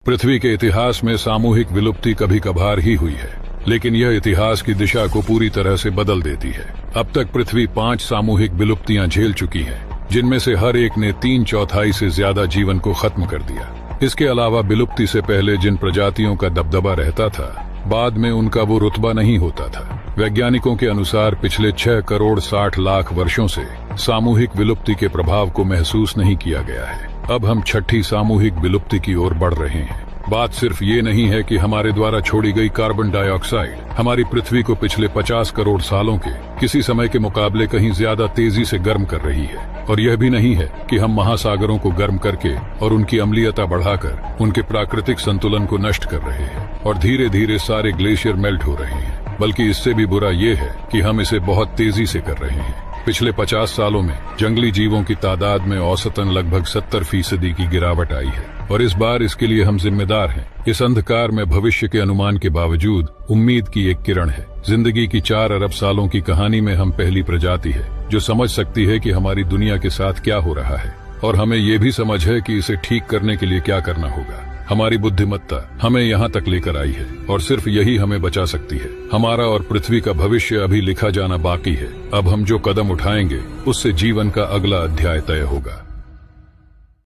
पृथ्वी के इतिहास में सामूहिक विलुप्ति कभी कभार ही हुई है, लेकिन यह इतिहास की दिशा को पूरी तरह से बदल देती है। अब तक पृथ्वी 5 सामूहिक विलुप्तियां झेल चुकी है, जिनमें से हर एक ने 3/4 से ज्यादा जीवन को खत्म कर दिया। इसके अलावा विलुप्ति से पहले जिन प्रजातियों का दबदबा रहता था, बाद में उनका वो रुतबा नहीं होता था। वैज्ञानिकों के अनुसार पिछले 6 करोड़ 60 लाख वर्षों से सामूहिक विलुप्ति के प्रभाव को महसूस नहीं किया गया है। अब हम 6ठी सामूहिक विलुप्ति की ओर बढ़ रहे हैं। बात सिर्फ ये नहीं है कि हमारे द्वारा छोड़ी गई कार्बन डाइऑक्साइड हमारी पृथ्वी को पिछले 50 करोड़ सालों के किसी समय के मुकाबले कहीं ज्यादा तेजी से गर्म कर रही है, और यह भी नहीं है कि हम महासागरों को गर्म करके और उनकी अम्लीयता बढ़ाकर उनके प्राकृतिक संतुलन को नष्ट कर रहे हैं और धीरे धीरे सारे ग्लेशियर मेल्ट हो रहे हैं, बल्कि इससे भी बुरा ये है कि हम इसे बहुत तेजी से कर रहे हैं। पिछले 50 सालों में जंगली जीवों की तादाद में औसतन लगभग 70% की गिरावट आई है, और इस बार इसके लिए हम जिम्मेदार हैं। इस अंधकार में भविष्य के अनुमान के बावजूद उम्मीद की एक किरण है। जिंदगी की 4 अरब सालों की कहानी में हम पहली प्रजाति है जो समझ सकती है कि हमारी दुनिया के साथ क्या हो रहा है, और हमें ये भी समझ है कि इसे ठीक करने के लिए क्या करना होगा। हमारी बुद्धिमत्ता हमें यहाँ तक लेकर आई है, और सिर्फ यही हमें बचा सकती है। हमारा और पृथ्वी का भविष्य अभी लिखा जाना बाकी है। अब हम जो कदम उठाएंगे उससे जीवन का अगला अध्याय तय होगा।